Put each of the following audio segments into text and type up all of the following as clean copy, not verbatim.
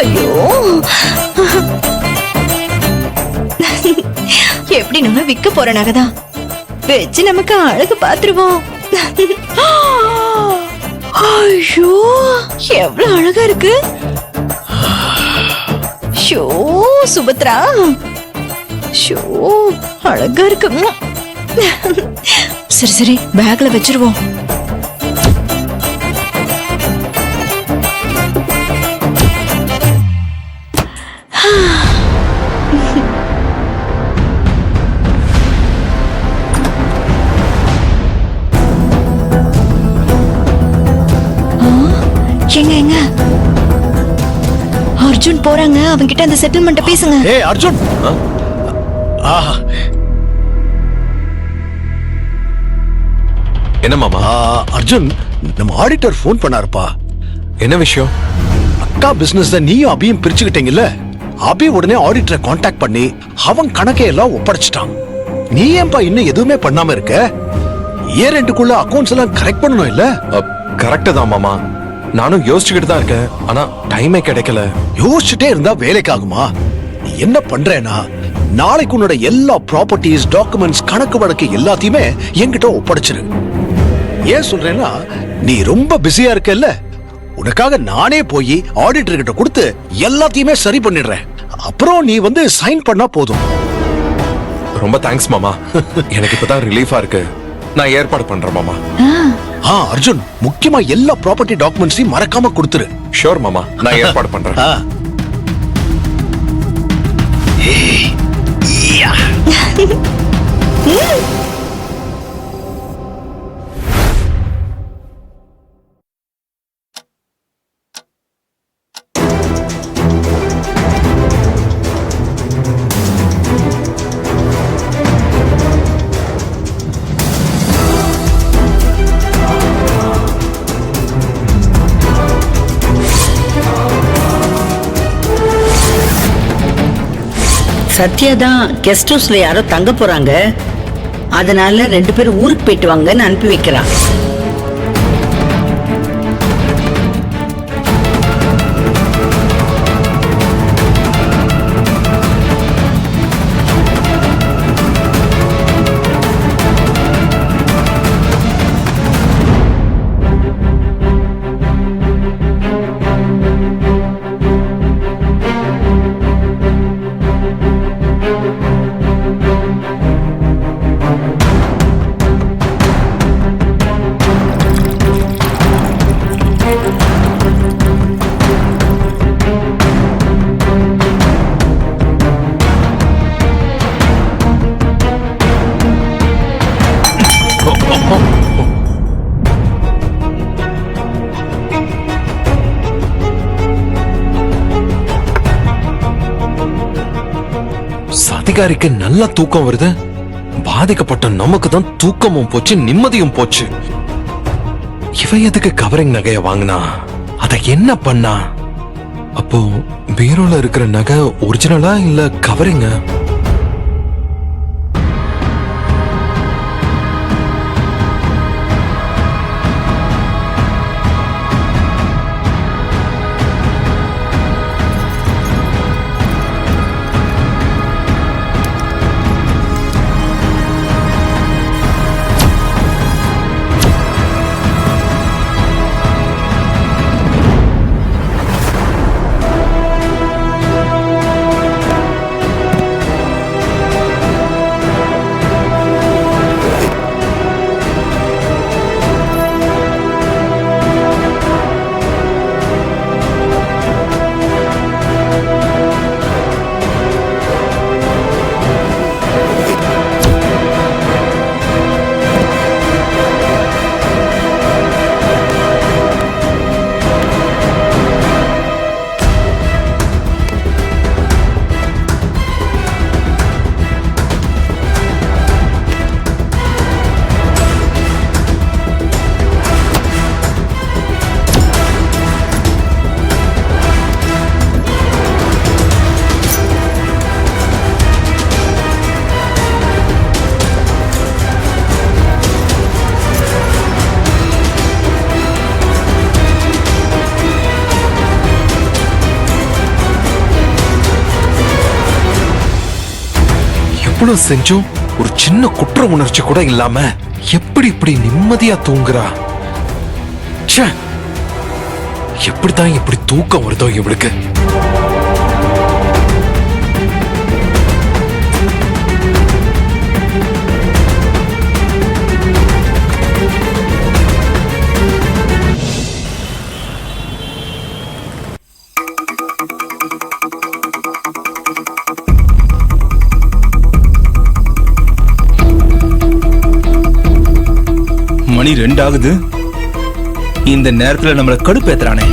ஐயோ, எப்படி நம்ம விற்க போற நகைதான் வச்சு நமக்கு அழகு பாத்துருவோம். ஐயோ, எவ்வளவு அழகா இருக்கு. ஷோ சுபத்ரா, ஷோ அழகா இருக்கு. சரி சரி, பேக்ல வச்சிருவோம். எங்க எங்க அர்ஜுன் போறாங்க, அவன்கிட்ட அந்த செட்டில்மெண்ட் பேசுங்க. ஏய் அர்ஜுன், ஆஹா, என்ன மாமா? அர்ஜுன், நம்ம ஆடிட்டர் போன் பண்ணாருப்பா. என்ன விஷயம்? அக்கா பிசினஸ் நீயும் அபியும் பிரிச்சுக்கிட்டீங்கல்ல, அபி உடனே ஆடிட்டரை கான்டாக்ட் பண்ணி அவன் கணக்கை எல்லாம் ஒப்படைச்சிட்டான். நீ ஏன்பா இன்னும் எதுவுமே பண்ணாம இருக்க? இயர் எண்டுக்குள்ள அக்கவுண்ட்ஸ் எல்லாம் கரெக்ட் பண்ணணும் இல்ல? கரெக்ட் தான் மாமா, நானும் யோசிச்சுக்கிட்டு தான் இருக்கேன். ஆனா டைமே கிடைக்கல. யோசிச்சுட்டே இருந்தா வேலைக்கு ஆகுமா? நீ என்ன பண்றேன்னா, நாளைக்கு உன்னோட எல்லா ப்ராப்பர்ட்டிஸ், டாக்குமெண்ட்ஸ், கணக்கு வழக்கு எல்லாத்தையுமே என்கிட்ட ஒப்படைச்சிரு. ஏன் சொல்றேன்னா, நீ ரொம்ப பிஸியா இருக்கல்ல, உனக்காக நானே போய் ஆடிட்டர் கிட்ட கொடுத்து எல்லாத்தையுமே சரி பண்ணிடுறேன். அப்புறம் நீ வந்து சைன் பண்ணா போதும். ரொம்ப தேங்க்ஸ் மாமா. எனக்கு இப்பதான் ரிலீஃபா இருக்கு. நான் ஏற்பாடு பண்றேன் மாமா. அர்ஜுன், முக்கியமா எல்லா ப்ராப்பர்ட்டி டாக்குமெண்ட்ஸையும் மறக்காம கொடுத்துரு. ஷூர் மாமா, நான் ஏற்பாடு பண்றேன். சத்யா தான் கெஸ்ட் ஹவுஸ்ல யாரோ தங்க போறாங்க, அதனால 2 பேரும் ஊருக்கு போயிட்டு வாங்கன்னு அனுப்பி வைக்கிறான். அதிகாரிக்கு நல்ல தூக்கம் வருது, பாதிக்கப்பட்ட நமக்கு தான் தூக்கமும் போச்சு, நிம்மதியும் போச்சு. இவ எதுக்கு கவரிங் நகைய வாங்கினா? அத என்ன பண்ணா? அப்போ பீரோல இருக்கிற நகை ஒரிஜினலா இல்ல கவரிங்க? இவ்வளவு செஞ்சும் ஒரு சின்ன குற்ற உணர்ச்சி கூட இல்லாம எப்படி இப்படி நிம்மதியா தூங்குறா? ச்சே, எப்படிதான் இப்படி தூக்கம் வருதோ இவளுக்கு. மணி 2 ஆகுது. இந்த நேரத்துல நம்மள கடுப்பேத்துறானே.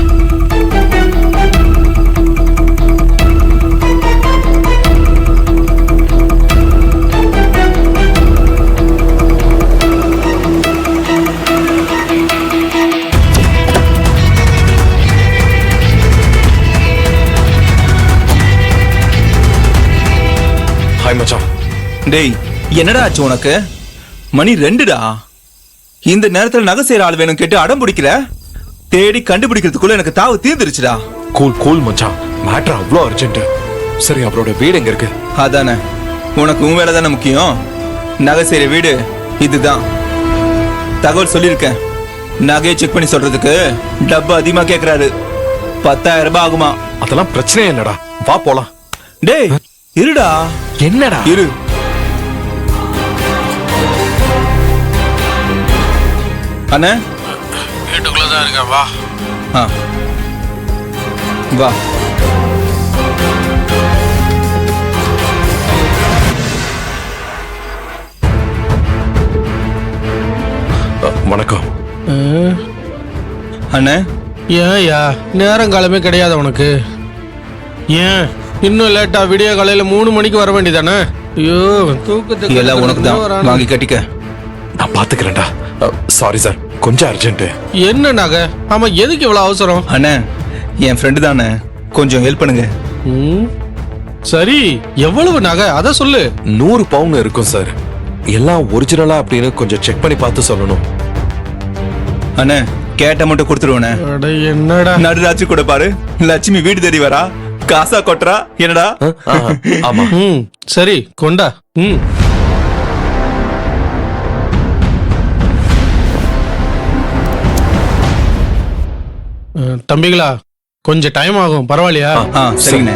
ஹாய் மச்சான். டேய், என்னடா ஆச்சு உனக்கு? மணி 2டா. இந்த நேரத்துல நகை செய்யற ஆள் வேணும் கேட்டு அடம் பிடிக்கிற. தேடி கண்டுபிடிக்கிறதுக்குள்ள எனக்கு தாவு தீர்ந்துருச்சுடா. கூல் கூல் மச்சான், மேட்டர் அவ்வளோ அர்ஜென்ட். சரி, அவரோட வீடு எங்க இருக்கு? அதானே, உனக்கு உன் வேலை தானே முக்கியம். நகை செய்யற வீடு இதுதான். தகவல் சொல்லியிருக்கேன். நகையை செக் பண்ணி சொல்றதுக்கு டப்பு அதிகமா கேக்குறாரு. 10,000 ரூபாய் ஆகுமா? அதெல்லாம் பிரச்சனையே இல்லடா, வா போலாம். டேய் இருடா. என்னடா? இரு. அண்ணே, வீட்டுக்குள்ளதான் இருக்க, வா. ஆ வா. வணக்கம். அண்ணே, ஏன்யா நேரங்காலமே கிடையாது உனக்கு? ஏன் இன்னும் லேட்டா? விடிய காலையில 3 மணிக்கு வர வேண்டியதானே? ஐயோ, தூக்கத்துக்கு எல்லாம் உனக்கு தான். வாங்கி கட்டிக்க. நான் பாத்துக்கிறேன்டா. சாரி சார், கொஞ்சம் அர்ஜென்ட். என்ன நகை? ஆமா, எதுக்கு இவ்வளவு அவசரம்? அண்ணே, என் ஃப்ரெண்டு தானே, கொஞ்சம் ஹெல்ப் பண்ணுங்க. ம், சரி, எவ்வளவு நகை அத சொல்லு. 100 பவுன் இருக்கும் சார். எல்லாம் ஒரிஜினலா அப்படின்னு கொஞ்சம் செக் பண்ணி பார்த்து சொல்லணும். அண்ணே, கேட்ட மட்டும் கொடுத்துருவானே. அட என்னடா? நடுராட்சி கூட பாரு, லட்சுமி வீடு தேடி வரா, காசா கொட்டுறா. என்னடா? ஆமா. ம், சரி, கொண்டா. ம். தம்பிகளா, கொஞ்சம் டைம் ஆகும், பரவாயில்லையா? சரிங்கண்ணே.